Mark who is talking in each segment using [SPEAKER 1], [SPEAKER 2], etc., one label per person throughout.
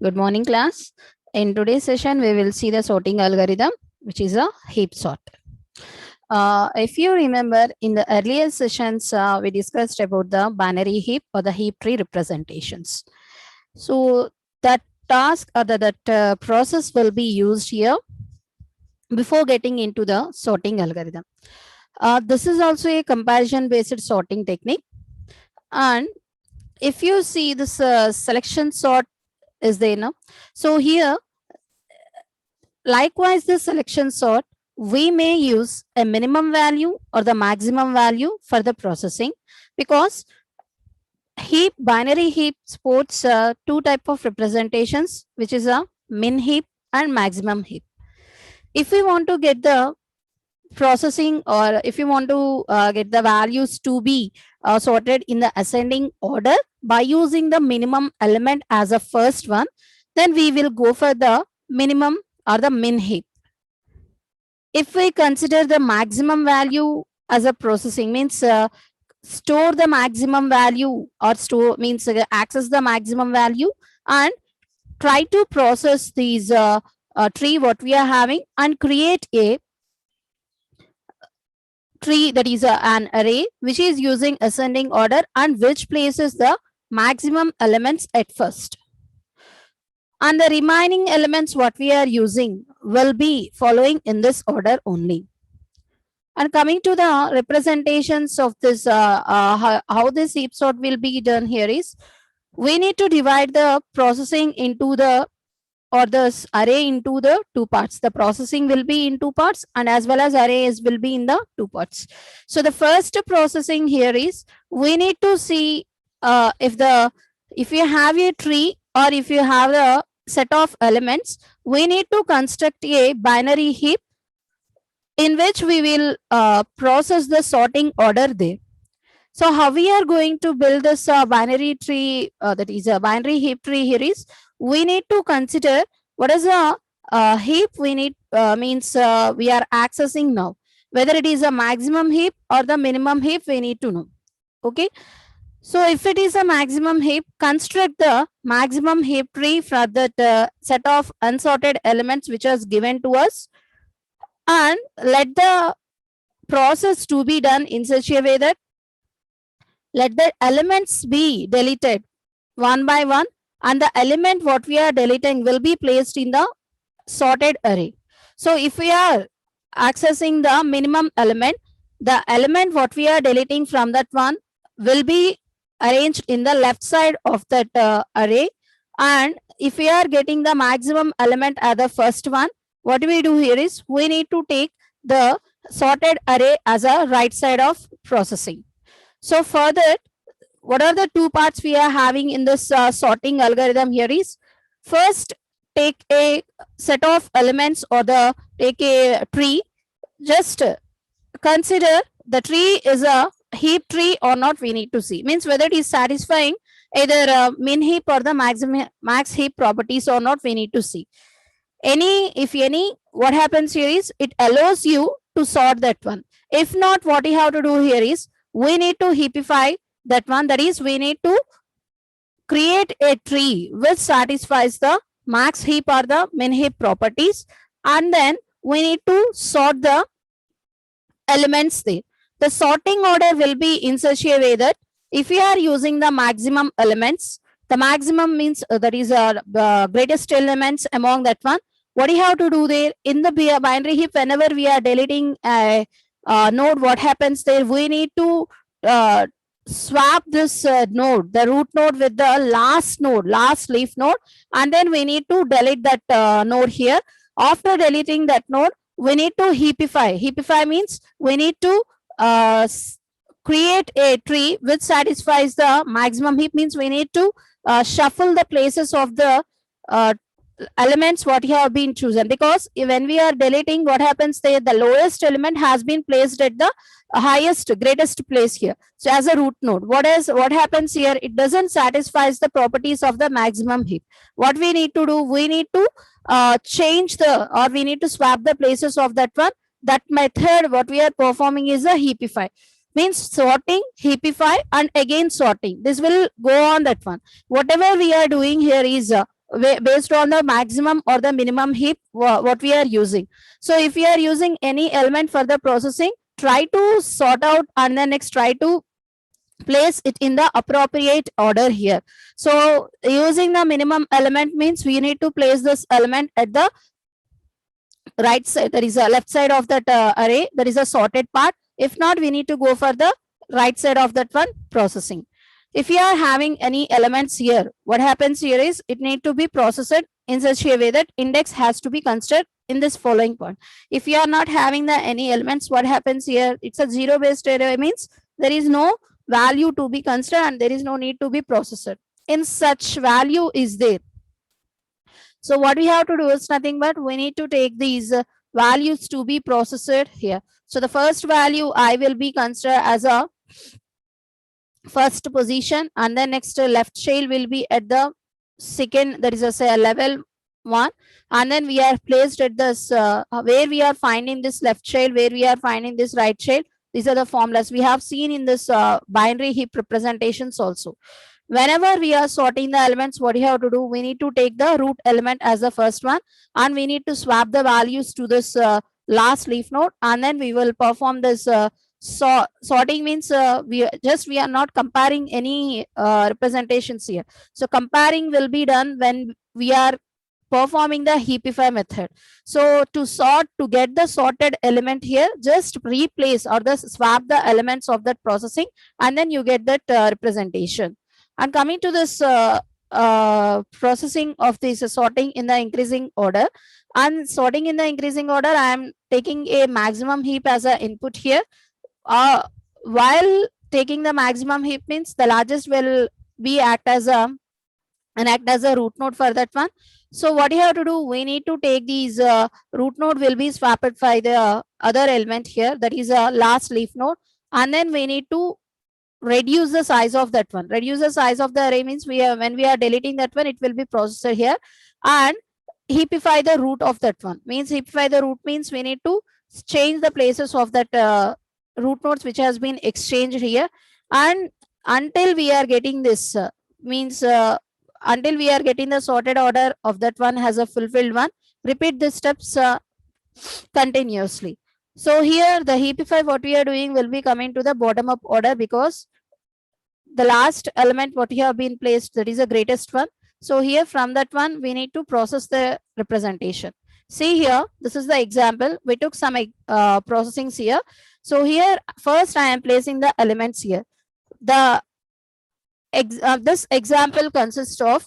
[SPEAKER 1] Good morning, class. In today's session, we will see the sorting algorithm, which is a heap sort. If you remember, in the earlier sessions, we discussed about the binary heap or the heap tree representations. So that task or that process will be used here before getting into the sorting algorithm. This is also a comparison-based sorting technique. And if you see this selection sort is there now. So here, likewise, the selection sort, we may use a minimum value or the maximum value for the processing, because binary heap supports two type of representations, which is a min heap and maximum heap. If we want to get the processing, or if you want to get the values to be sorted in the ascending order by using the minimum element as a first one, then we will go for the minimum or the min heap. If we consider the maximum value as a processing, means store the maximum value, or store means access the maximum value and try to process these tree what we are having and create a tree that is an array which is using ascending order and which places the maximum elements at first, and the remaining elements what we are using will be following in this order only. And coming to the representations of this, how this heap sort will be done here is, we need to divide the processing into the, or this array into the two parts. The processing will be in two parts, and as well as arrays will be in the two parts. So the first processing here is, we need to see if you have a tree or if you have a set of elements, we need to construct a binary heap in which we will process the sorting order there. So how we are going to build this binary tree, that is a binary heap tree here is, we need to consider what is a heap we need, means we are accessing now. Whether it is a maximum heap or the minimum heap, we need to know. Okay. So if it is a maximum heap, construct the maximum heap tree for that set of unsorted elements which is given to us, and let the process to be done in such a way that let the elements be deleted one by one, and the element what we are deleting will be placed in the sorted array. So if we are accessing the minimum element, the element what we are deleting from that one will be arranged in the left side of that array. And if we are getting the maximum element as the first one, what we do here is, we need to take the sorted array as a right side of processing. So for that, what are the two parts we are having in this sorting algorithm here is, first take a set of elements or take a tree. Just consider the tree is a heap tree or not, we need to see. Means whether it is satisfying either min heap or the max heap properties or not, we need to see. If any, what happens here is, it allows you to sort that one. If not, what you have to do here is, we need to heapify that one. That is, we need to create a tree which satisfies the max heap or the min heap properties, and then we need to sort the elements there. The sorting order will be in such a way that if we are using the maximum elements, the maximum means that is greatest elements among that one. What you have to do there in the binary heap, whenever we are deleting a node, what happens there, we need to swap this node, the root node, with the last node, last leaf node, and then we need to delete that node here. After deleting that node, we need to heapify. Heapify means we need to create a tree which satisfies the maximum heap, means we need to shuffle the places of the elements what have been chosen, because when we are deleting, what happens there, the lowest element has been placed at the highest, greatest place here. So as a root node, what happens here, it doesn't satisfy the properties of the maximum heap. What we need to do, we need to change or we need to swap the places of that one. That method what we are performing is a heapify. Means sorting, heapify, and again sorting. This will go on that one. Whatever we are doing here is based on the maximum or the minimum heap what we are using. So if you are using any element for the processing, try to sort out and then next try to place it in the appropriate order here. So using the minimum element means we need to place this element at the right side, there is a left side of that array, there is a sorted part. If not, we need to go for the right side of that one processing. If you are having any elements here, what happens here is it need to be processed in such a way that index has to be considered in this following point. If you are not having the any elements, what happens here? It's a zero based array, means there is no value to be considered and there is no need to be processed. In such value is there. So what we have to do is nothing but we need to take these values to be processed here. So the first value I will be considered as a first position, and then next left child will be at the second, that is a say level 1, and then we are placed at this where we are finding this left child, where we are finding this right child. These are the formulas we have seen in this binary heap representations also. Whenever we are sorting the elements, what you have to do, we need to take the root element as the first one, and we need to swap the values to this last leaf node, and then we will perform this sorting. Means we are not comparing any representations here. So comparing will be done when we are performing the heapify method. So to sort, to get the sorted element here, just replace or the swap the elements of that processing, and then you get that representation. And coming to this processing of this sorting in the increasing order, and sorting in the increasing order, I am taking a maximum heap as an input here. While taking the maximum heap means the largest will be act as a root node for that one. So what you have to do, we need to take these root node will be swapped by the other element here, that is a last leaf node, and then we need to reduce the size of that one. Reduce the size of the array means when we are deleting that one, it will be processed here, and heapify the root of that one. Means heapify the root means we need to change the places of that root nodes which has been exchanged here, and until we are getting this means until we are getting the sorted order of that one has a fulfilled one, repeat the steps continuously. So here the heapify what we are doing will be coming to the bottom up order, because the last element what you have been placed, that is the greatest one. So here from that one we need to process the representation. See here, this is the example. We took some processings here. So here first I am placing the elements here. This example consists of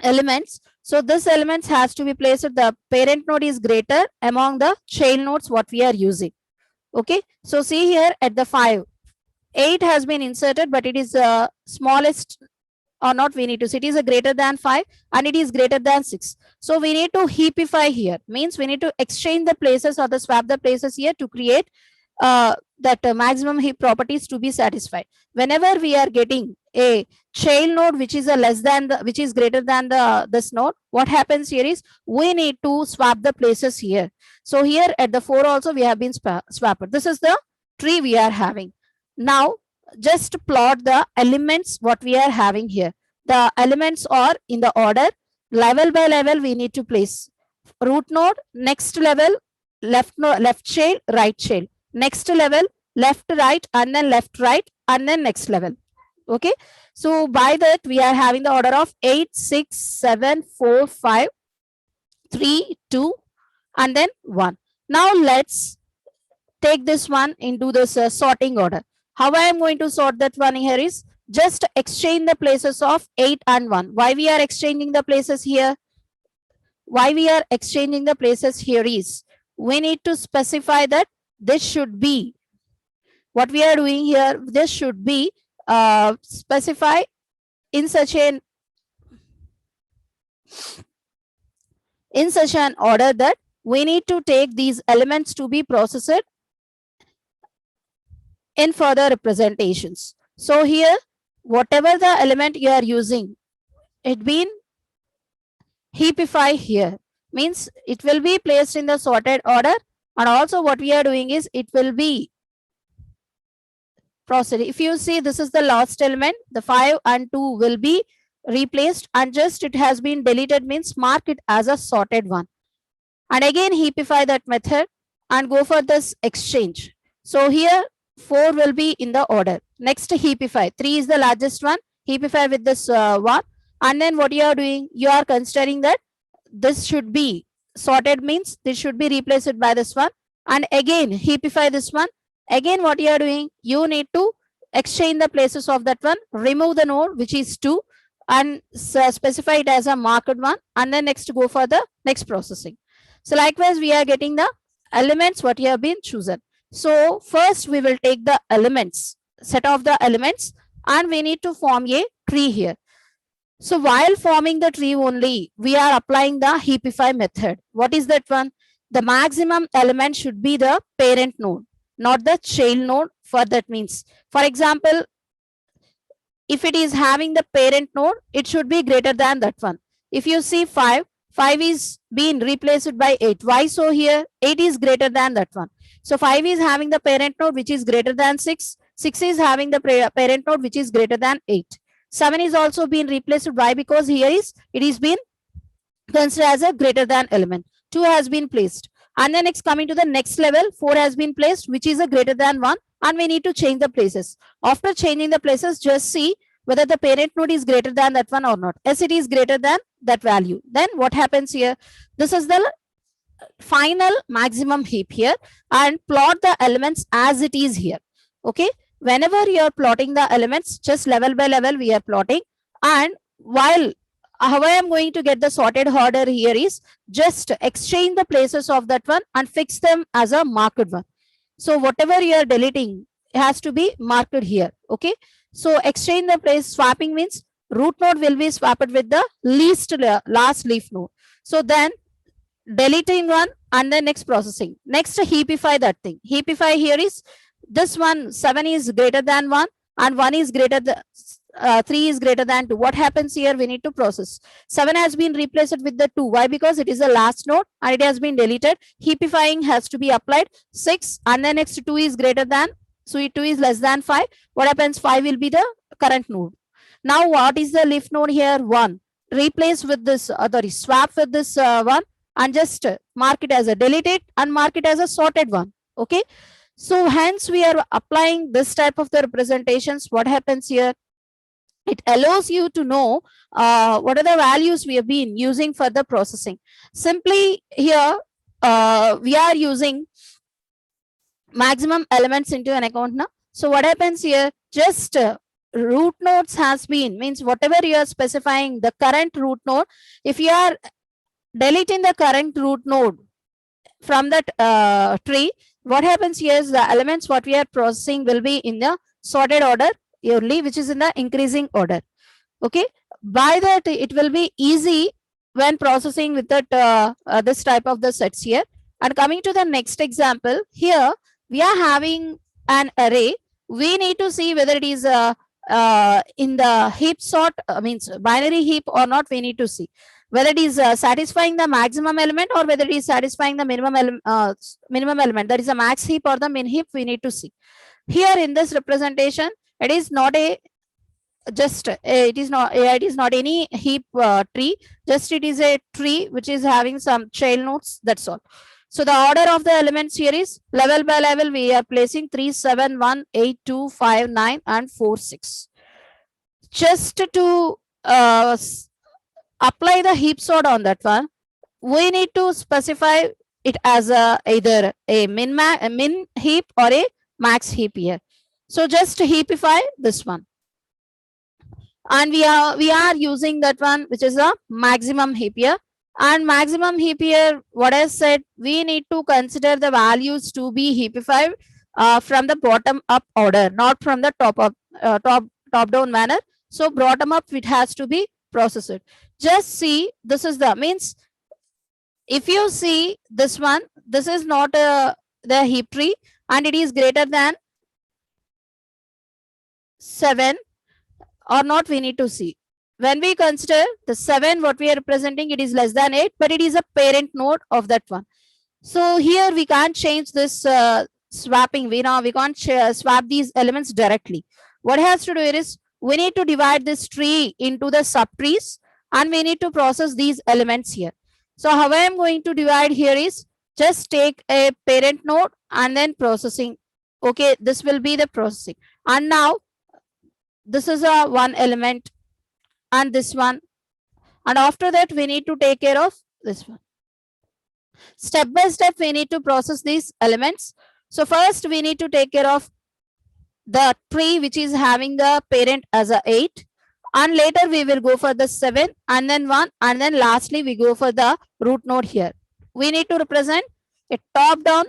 [SPEAKER 1] elements. So this elements has to be placed at the parent node is greater among the child nodes what we are using. Okay, so see here at the 5, 8 has been inserted, but it is the smallest or not, we need to see it is a greater than 5 and it is greater than 6. So we need to heapify here, means we need to exchange the places or the swap the places here to create that maximum heap properties to be satisfied. Whenever we are getting a child node which is a less than the, which is greater than the this node, what happens here is we need to swap the places here. So here at the 4 also we have been swapped. This is the tree we are having. Now just plot the elements what we are having here. The elements are in the order, level by level we need to place. Root node, next level left node, left child, right child, next level left right, and then left right, and then next level. Okay, so by that we are having the order of 8, 6, 7, 4, 5, 3, 2, and then 1. Now let's take this one into this sorting order. How I am going to sort that one here is just exchange the places of 8 and 1. Why we are exchanging the places here? Why we are exchanging the places here is we need to specify that this should be, what we are doing here, this should be specify in such an order that we need to take these elements to be processed in further representations. So here whatever the element you are using, it been heapify here, means it will be placed in the sorted order, and also what we are doing is it will be processed. If you see, this is the last element, the 5 and 2 will be replaced, and just it has been deleted means mark it as a sorted one. And again heapify that method and go for this exchange. So here 4 will be in the order. Next heapify, 3 is the largest one, heapify with this one. And then what you are doing, you are considering that this should be sorted means this should be replaced by this one. And again heapify this one. Again what you are doing, you need to exchange the places of that one, remove the node which is 2 and specify it as a marked one, and then next go for the next processing. So likewise we are getting the elements what you have been chosen. So first we will take the elements, set of the elements, and we need to form a tree here. So while forming the tree only, we are applying the heapify method. What is that one? The maximum element should be the parent node, not the child node. For that means, for example, if it is having the parent node, it should be greater than that one. If you see 5 is being replaced by 8. Why so here? 8 is greater than that one. So 5 is having the parent node which is greater than 6. 6 is having the parent node which is greater than 8. 7 is also being replaced. Why? Because here it is been considered as a greater than element. 2 has been placed. And then next coming to the next level, 4 has been placed which is a greater than 1, and we need to change the places. After changing the places, just see whether the parent node is greater than that one or not. Yes, it is greater than that value. Then what happens here? This is the final maximum heap here, and plot the elements as it is here. Okay, whenever you are plotting the elements, just level by level we are plotting. And while how I am going to get the sorted order here is just exchange the places of that one and fix them as a marked one. So whatever you are deleting has to be marked here. Okay, so exchange the place. Swapping means root node will be swapped with the last leaf node. So then deleting one and then next processing. Next heapify that thing. Heapify here is this one, 7 is greater than 1 and 1 is greater than 3 is greater than 2. What happens here? We need to process. 7 has been replaced with the 2. Why? Because it is the last node and it has been deleted. Heapifying has to be applied. 6 and then next 2 is greater than, so 2 is less than 5. What happens? 5 will be the current node. Now what is the leaf node here? 1. Replace with this, swap with this 1 and just mark it as a deleted and mark it as a sorted one. Okay, so hence we are applying this type of the representations. What happens here? It allows you to know what are the values we have been using for the processing. Simply here we are using maximum elements into an account now. So what happens here? Just root nodes has been, means whatever you are specifying the current root node, if you are deleting the current root node from that tree, what happens here is the elements what we are processing will be in the sorted order only, which is in the increasing order. Okay, by that it will be easy when processing with that this type of the sets here. And coming to the next example, here we are having an array. We need to see whether it is in the heap sort, means binary heap or not. We need to see whether it is satisfying the maximum element or whether it is satisfying the minimum element. That is a max heap or the min heap. We need to see here in this representation. It is not a it is not any heap tree. Just it is a tree which is having some child nodes. That's all. So the order of the elements here is level by level. We are placing 3, 7, 1, 8, 2, 5, 9, and 4, 6. Just to apply the heap sort on that one, we need to specify it as either a min heap or a max heap here. So just heapify this one, and we are using that one which is a maximum heap here. And maximum heap here, what I said, we need to consider the values to be heapified from the bottom up order, not from the top down manner. So bottom up it has to be processed. Just see, this is the means. If you see this one, this is not the heap tree and it is greater than 7 or not. We need to see. When we consider the 7, what we are representing, it is less than 8, but it is a parent node of that one. So here we can't change this swapping. We can't swap these elements directly. What has to do is we need to divide this tree into the subtrees and we need to process these elements here. So how I am going to divide here is just take a parent node and then processing. Okay, this will be the processing. And now this is a one element and this one. And after that, we need to take care of this one. Step by step, we need to process these elements. So first we need to take care of the tree which is having the parent as a 8, and later we will go for the 7 and then 1, and then lastly we go for the root node here. We need to represent a bottom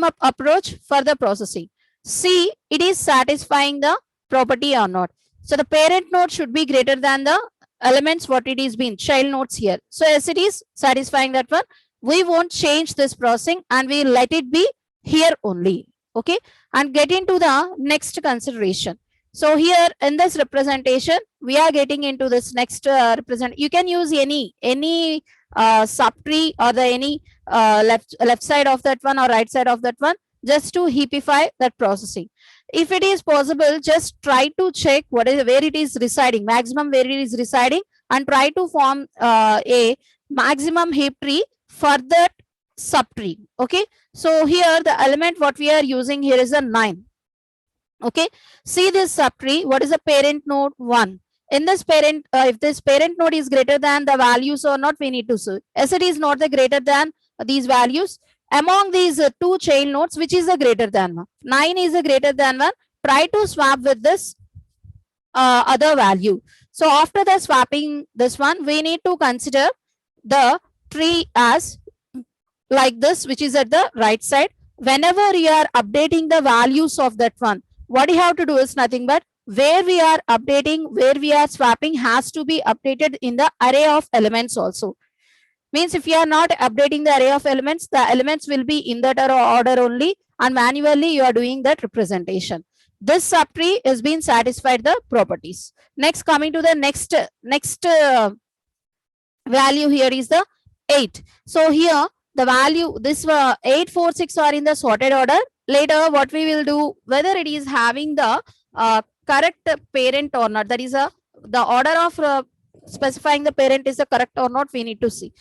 [SPEAKER 1] up approach for the processing. See, it is satisfying the property or not. So the parent node should be greater than the elements what it is been, child nodes here. So as it is satisfying that one, we won't change this processing and we let it be here only. Okay, and get into the next consideration. So here in this representation, we are getting into this next represent. You can use any subtree or the any left side of that one or right side of that one just to heapify that processing. If it is possible, just try to check where it is residing, maximum where it is residing, and try to form a maximum heap tree for that subtree. Okay, so here the element what we are using here is a 9. Okay, see this subtree, what is the parent node? 1. In this parent, if this parent node is greater than the values or not, we need to see. As it is not the greater than these values, among these two child nodes, which is a greater than 1? 9 is a greater than 1. Try to swap with this other value. So after the swapping this one, we need to consider the tree as like this, which is at the right side. Whenever you are updating the values of that one, what you have to do is nothing but where we are updating, where we are swapping has to be updated in the array of elements also. Means if you are not updating the array of elements, the elements will be in that order only, and manually you are doing that representation. This subtree is being satisfied the properties. Next, coming to the next value here is the 8. So here the value, this 8, 4, 6 are in the sorted order. Later what we will do, whether it is having the correct parent or not, that is the order of specifying the parent is the correct or not, we need to see.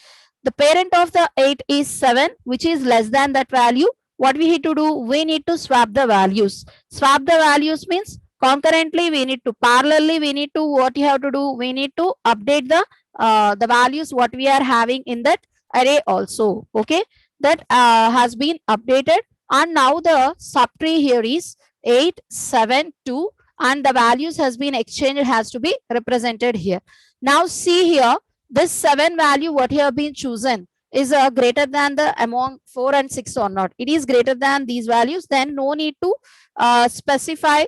[SPEAKER 1] The parent of the 8 is 7, which is less than that value. What we need to do, we need to swap the values. Swap the values means concurrently we need to, parallelly we need to, what you have to do, we need to update the values what we are having in that array also. Okay, that has been updated, and now the subtree here is 8, 7, 2, and the values has been exchanged, has to be represented here. Now see here, this 7 value what you have been chosen is greater than the among 4 and 6 or not. It is greater than these values, then no need to specify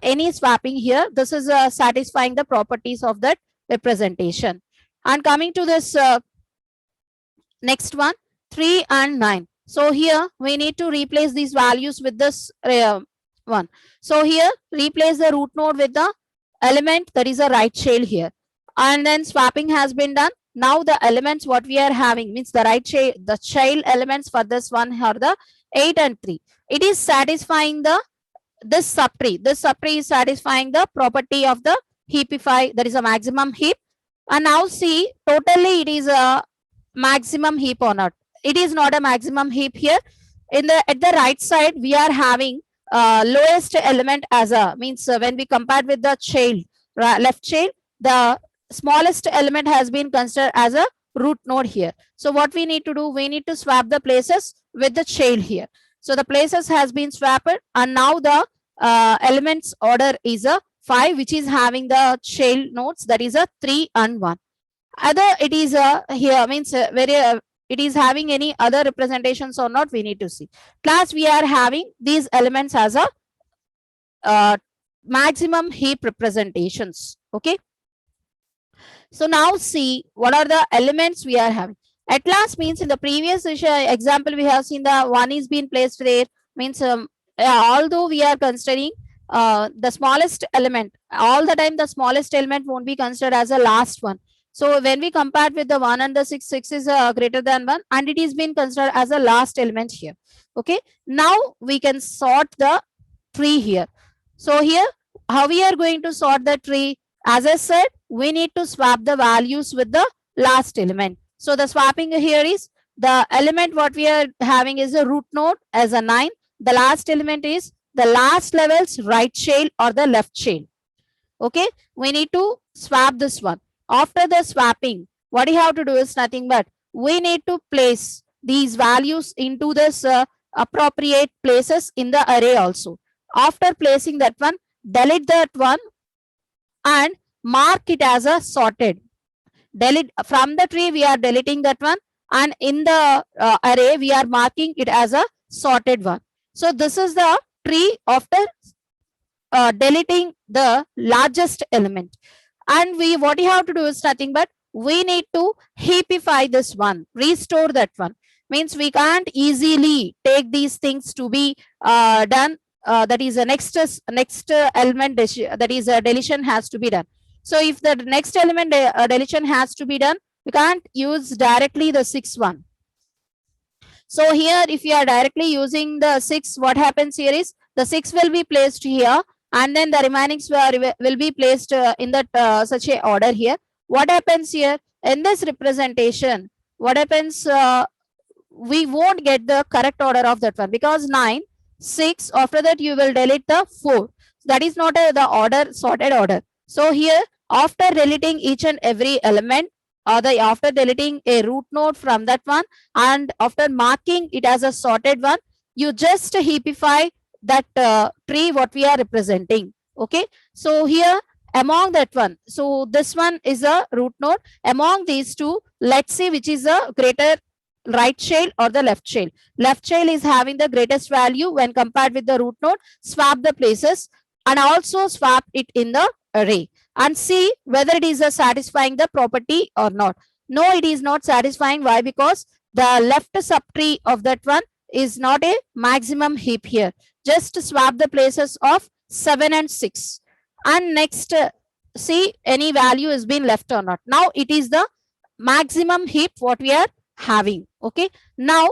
[SPEAKER 1] any swapping here. This is satisfying the properties of that representation. And coming to this next one, 3 and 9. So here we need to replace these values with this one. So here replace the root node with the element that is a right child here, and then swapping has been done. Now the elements what we are having means the right child, the child elements for this one are the 8 and 3. It is satisfying the this subtree. This subtree is satisfying the property of the heapify, that is a maximum heap. And now see, totally it is a maximum heap or not. It is not a maximum heap here. In the at the right side we are having lowest element as a, means when we compare with the child, left child, the smallest element has been considered as a root node here. So what we need to do, we need to swap the places with the child here. So the places has been swapped, and now the elements order is a 5, which is having the child nodes, that is a 3 and 1. Other it is here means very it is having any other representations or not, we need to see. Class, we are having these elements as a maximum heap representations. Okay, so now see what are the elements we are having. At last means in the previous example we have seen the 1 is being placed there, means although we are considering the smallest element, all the time the smallest element won't be considered as a last one. So when we compare with the 1 and the 6, 6 is greater than 1, and it is being considered as a last element here. Okay, now we can sort the tree here. So here how we are going to sort the tree? As I said, we need to swap the values with the last element. So the swapping here is the element what we are having is a root node as a 9. The last element is the last level's right child or the left child. Okay, we need to swap this one. After the swapping, what you have to do is nothing but we need to place these values into this appropriate places in the array also. After placing that one, delete that one and mark it as a sorted. Delete from the tree, we are deleting that one, and in the array, we are marking it as a sorted one. So this is the tree after deleting the largest element. And we what you have to do is nothing but we need to heapify this one, restore that one. Means we can't easily take these things to be done. That is a next element that is a deletion has to be done. So if the next element deletion has to be done, we can't use directly the 6 one. So here, if you are directly using the 6, what happens here is the 6 will be placed here, and then the remaining will be placed in that such a order here. What happens here in this representation? What happens? We won't get the correct order of that one because 9, 6. After that, you will delete the 4. That is not the order sorted order. So here, after deleting each and every element, or after deleting a root node from that one, and after marking it as a sorted one, you just heapify that tree what we are representing. Okay, so here among that one, so this one is a root node. Among these two, let's see which is a greater right child or the left child. Left child is having the greatest value when compared with the root node. Swap the places and also swap it in the array and see whether it is satisfying the property or not. No, it is not satisfying. Why? Because the left subtree of that one is not a maximum heap here. Just swap the places of 7 and 6. And next, see any value has been left or not. Now it is the maximum heap what we are having. Okay. Now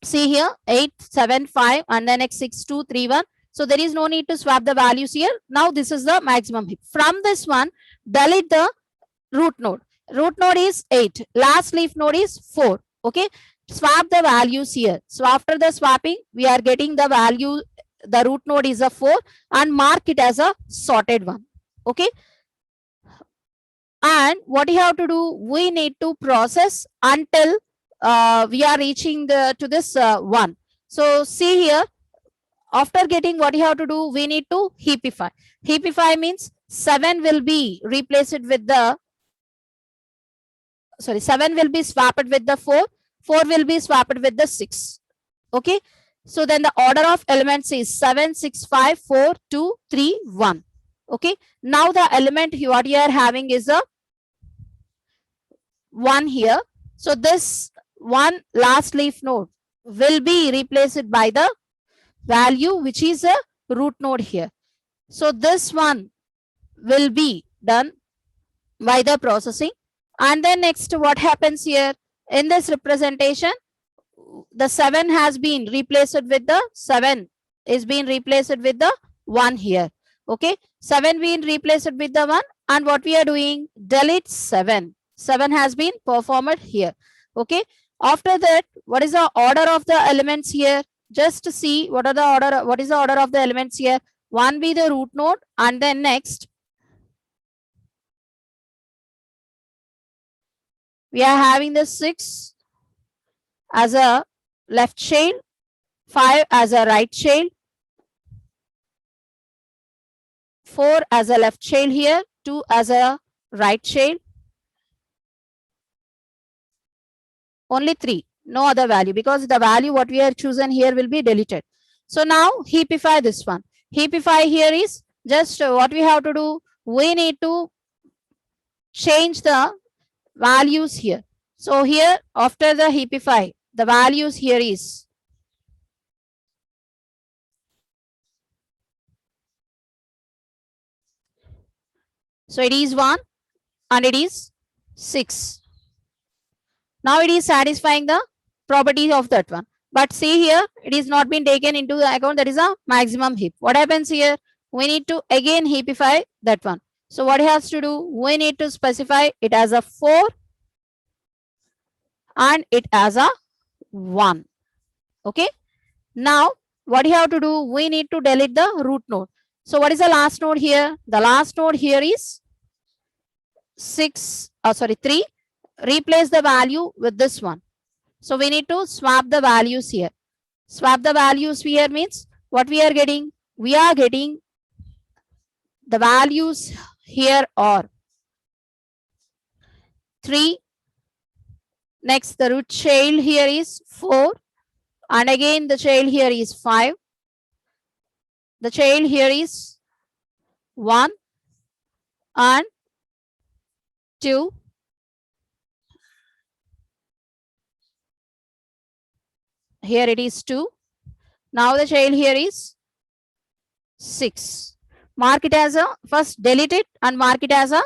[SPEAKER 1] see here 8, 7, 5 and then next 6, 2, 3, 1. So there is no need to swap the values here. Now this is the maximum heap. From this one, delete the root node. Root node is 8. Last leaf node is 4. Okay. Swap the values here. So after the swapping, we are getting the value. The root node is a 4 and mark it as a sorted one. Okay. And what you have to do, we need to process until we are reaching to this 1. So see here, after getting what you have to do, we need to heapify. Heapify means 7 will be replaced with the, 7 will be swapped with the 4, 4 will be swapped with the 6. Okay. So then the order of elements is 7, 6, 5, 4, 2, 3, 1. Okay. Now the element what you are having is a 1 here. So this one last leaf node will be replaced by the value which is a root node here. So this one will be done by the processing. And then next what happens here in this representation, the 7 has been replaced with the 7 is being replaced with the 1 here. Okay. 7 being replaced with the 1, and what we are doing, delete 7. 7 has been performed here. Okay. After that, what is the order of the elements here? Just see what is the order of the elements here. 1 be the root node, and then next we are having the 6 as a left child, 5 as a right child, 4 as a left child here, 2 as a right child, only 3, no other value, because the value what we are chosen here will be deleted. So now heapify this one. Heapify here is just what we have to do, we need to change the values here. So here after the heapify, the values here is so it is 1 and it is 6. Now it is satisfying the properties of that one. But see here, it is not been taken into the account, that is a maximum heap. What happens here? we need to again heapify that one. So what he has to do, we need to specify it as a 4 and it as a 1. Okay. Now what you have to do, we need to delete the root node. So what is the last node here? The last node here is 3. Replace the value with this one. So we need to swap the values here. Swap the values here means what we are getting? We are getting the values here are 3. Next, the root child here is 4. And again, the child here is 5. The child here is 1 and 2. Here it is 2. Now the child here is 6. Mark it as a, first delete it and mark it as a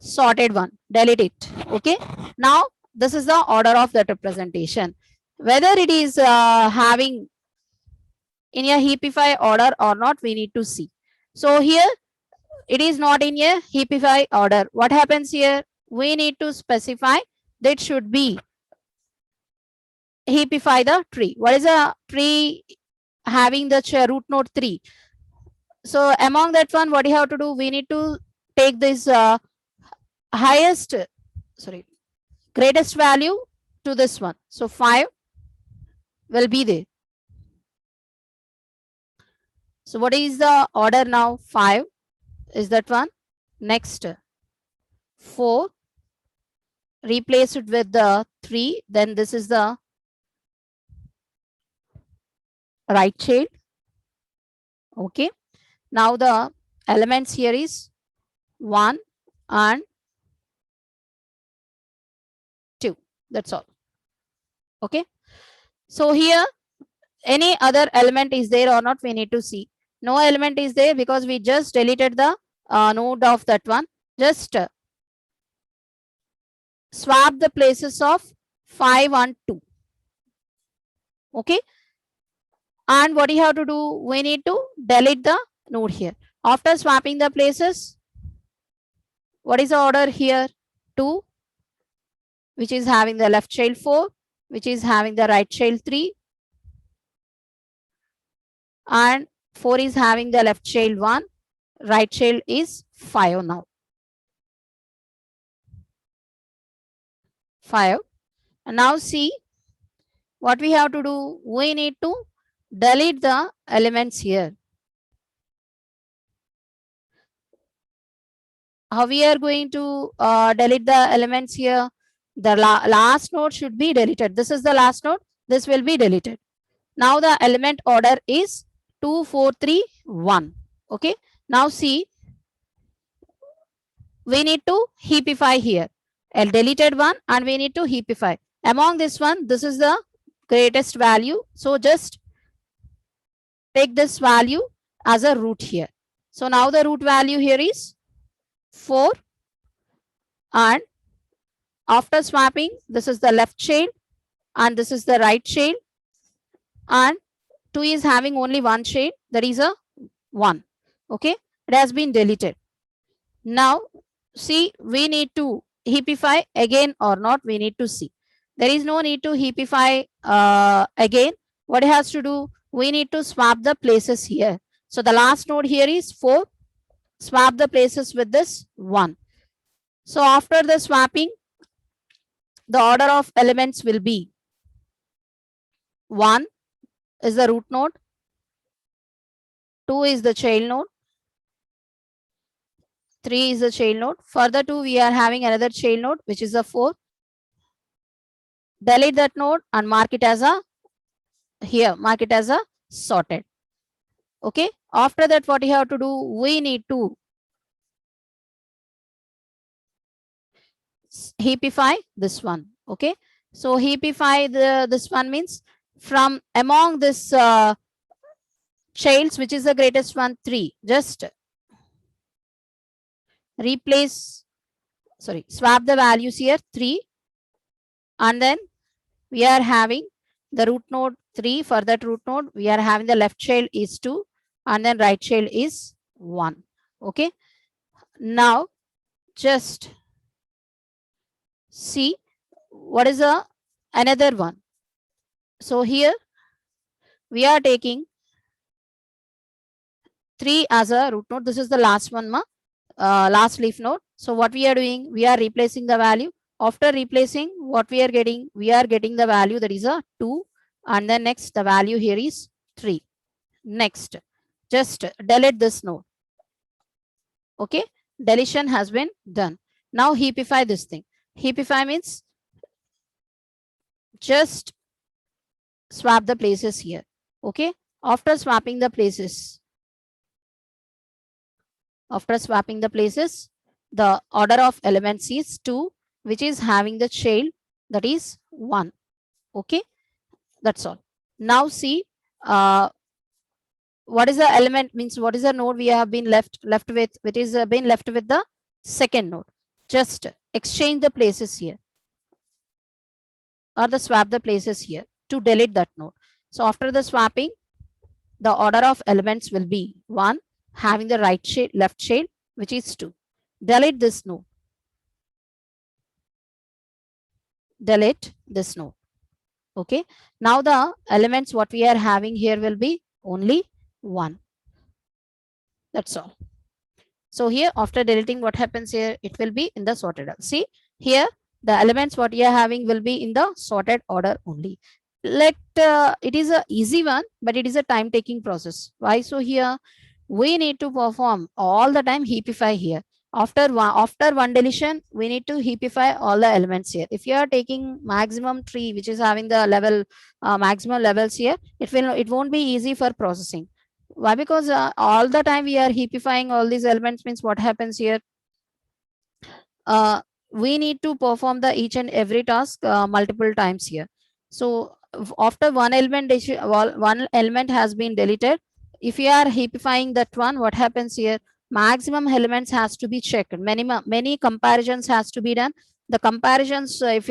[SPEAKER 1] sorted one. Delete it. Okay. Now this is the order of that representation. Whether it is having in a heapify order or not, we need to see. So here it is not in a heapify order. What happens here? We need to specify that should be heapify the tree. What is a tree having the root node 3? So among that one, what you have to do, we need to take this greatest value to this one. So 5 will be there. So what is the order now? 5 is that one. Next 4, replace it with the 3. Then this is the right child. Okay. Now the elements here is 1 and 2. That's all. Okay. So here any other element is there or not, we need to see. No element is there because we just deleted the node of that one. Just swap the places of 5 and 2. Okay. And what you have to do, we need to delete the node here. After swapping the places, what is the order here? 2, which is having the left child 4, which is having the right child 3, and 4 is having the left child 1, right child is 5 now. 5. And now see what we have to do. We need to delete the elements here. How we are going to delete the elements here? The last node should be deleted. This is the last node. This will be deleted. Now the element order is 2, 4, 3, 1. Okay. Now see, we need to heapify here. A deleted one and we need to heapify. Among this one, this is the greatest value. So just take this value as a root here. So now the root value here is 4. And after swapping, this is the left child and this is the right child. And 2 is having only one child, that is a 1. Okay. It has been deleted. Now see, we need to heapify again or not, we need to see. There is no need to heapify again. What it has to do, we need to swap the places here. So the last node here is 4. Swap the places with this 1. So after the swapping, the order of elements will be 1 is the root node, 2 is the child node, 3 is the child node. Further to, we are having another child node, which is a 4. Delete that node and mark it as a sorted. Okay. After that, what you have to do, we need to heapify this one. Okay. So heapify this one means from among this childs, which is the greatest one, 3, just swap the values here 3, and then we are having the root node 3. For that root node, we are having the left child is 2 and then right child is 1. Okay. Now just see what is the another one. So here we are taking 3 as a root node. This is the last one, last leaf node. So what we are doing, we are replacing the value. After replacing, what we are getting the value that is a 2, and then next the value here is 3. Next, just delete this node. Okay, deletion has been done. Now heapify this thing. Heapify means just swap the places here. Okay, after swapping the places, the order of elements is 2, which is having the child that is 1. Okay, that's all. Now see, what is the element, means what is the node we have been left with, which is been left with the second node. Just exchange the places here, or the swap the places here to delete that node. So after the swapping, the order of elements will be 1, having the right child, left child, which is 2. Delete this node. Delete this node. Okay. Now the elements what we are having here will be only 1. That's all. So here after deleting, what happens here? It will be in the sorted order. See here, the elements what you are having will be in the sorted order only. It is a easy one, but it is a time taking process. Why? So here we need to perform all the time heapify here. After one deletion, we need to heapify all the elements here. If you are taking maximum tree, which is having the level maximum levels here, it won't be easy for processing. Why? Because all the time we are heapifying all these elements, means what happens here? We need to perform the each and every task multiple times here. So after one element has been deleted, if you are heapifying that one, what happens here? Maximum elements has to be checked. Many comparisons has to be done. The comparisons, if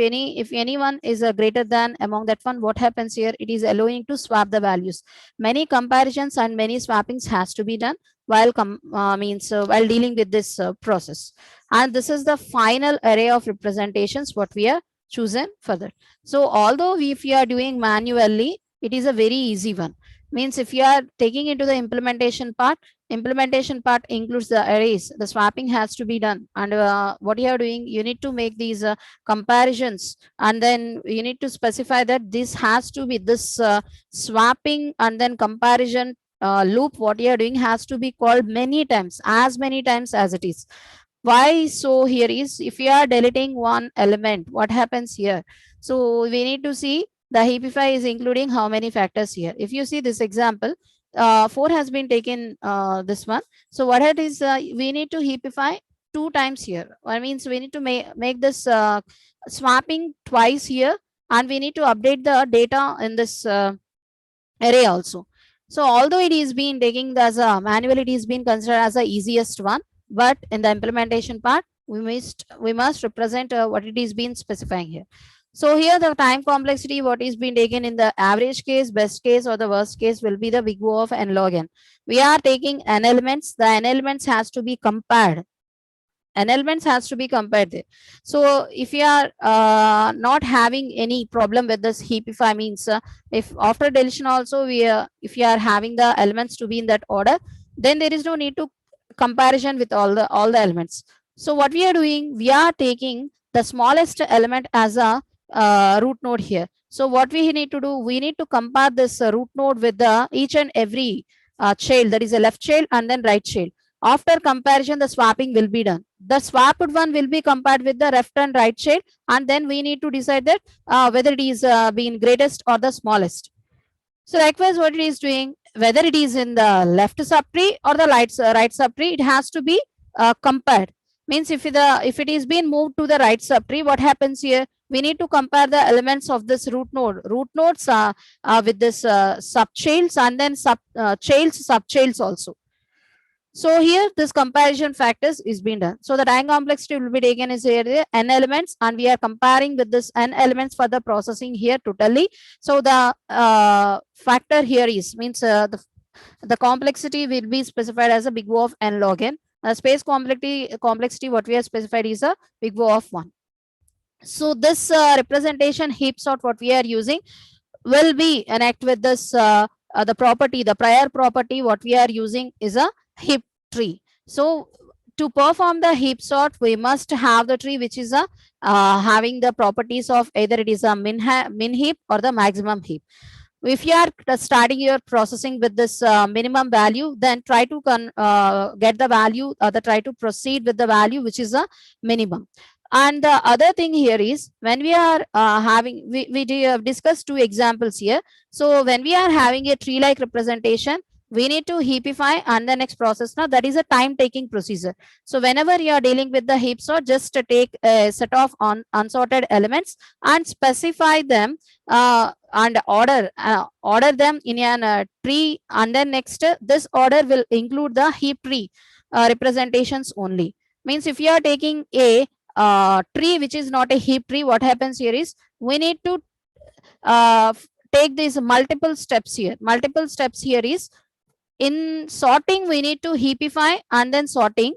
[SPEAKER 1] anyone is greater than among that one, what happens here? It is allowing to swap the values. Many comparisons and many swappings has to be done while while dealing with this process. And this is the final array of representations what we are chosen for that. So although if you are doing manually, it is a very easy one. Means if you are taking into the implementation part includes the arrays. The swapping has to be done, and what you are doing, you need to make these comparisons, and then you need to specify that this has to be this swapping and then comparison loop what you are doing has to be called as many times as it is. Why? So here is, if you are deleting one element, what happens here? So we need to see the heapify is including how many factors here. If you see this example, 4 has been taken, this one. So what it is, we need to heapify 2 times here. That means we need to make this swapping twice here, and we need to update the data in this array also. So although it is being taking as a manual, it is being considered as the easiest one, but in the implementation part, we must represent what it is being specifying here. So here the time complexity what is being taken in the average case, best case, or the worst case will be the big O of n log n. We are taking n elements. The n elements has to be compared. N elements has to be compared there. So if you are not having any problem with this heapify, means if after deletion also if you are having the elements to be in that order, then there is no need to comparison with all the elements. So what we are doing, we are taking the smallest element as a root node here. So what we need to do, we need to compare this root node with the each and every child, that is a left child and then right child. After comparison, the swapping will be done. The swapped one will be compared with the left and right child, and then we need to decide that whether it is being greatest or the smallest. So likewise, what it is doing, whether it is in the left subtree or the right subtree, it has to be compared. Means if it is being moved to the right subtree, what happens here? We need to compare the elements of this root nodes with this subchilds and then subchilds also. So here this comparison factors is being done. So the time complexity will be taken as here the n elements, and we are comparing with this n elements for the processing here totally. So the factor here is means the complexity will be specified as a big O of n log n. Space complexity what we have specified is a big O of 1. So this representation heap sort what we are using will be enact with this the property, the prior property what we are using is a heap tree. So to perform the heap sort, we must have the tree which is a having the properties of either it is a min heap or the maximum heap. If you are starting your processing with this minimum value, then try to get the value, try to proceed with the value which is a minimum. And the other thing here is when we are having, we have discussed two examples here. So when we are having a tree like representation, we need to heapify and the next process. Now that is a time taking procedure. So whenever you are dealing with the heap sort, just take a set of unsorted elements and specify them and order them in a tree, and then next this order will include the heap tree representations only. Means if you are taking a tree which is not a heap tree, what happens here is we need to take these multiple steps here. Multiple steps here is in sorting we need to heapify and then sorting.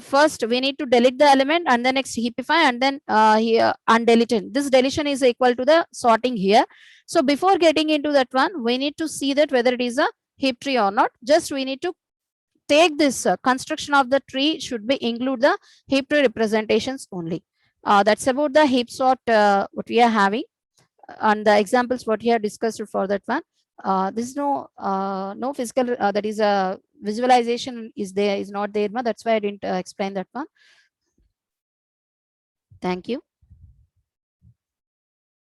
[SPEAKER 1] First we need to delete the element and then next heapify and then here undeleted. This deletion is equal to the sorting here. So before getting into that one, we need to see that whether it is a heap tree or not. Just we need to take this construction of the tree should be include the heap tree representations only. That's about the heap sort what we are having and the examples what we have discussed for that one. This is no physical that is a visualization is there is not there, that's why I didn't explain that one. Thank you.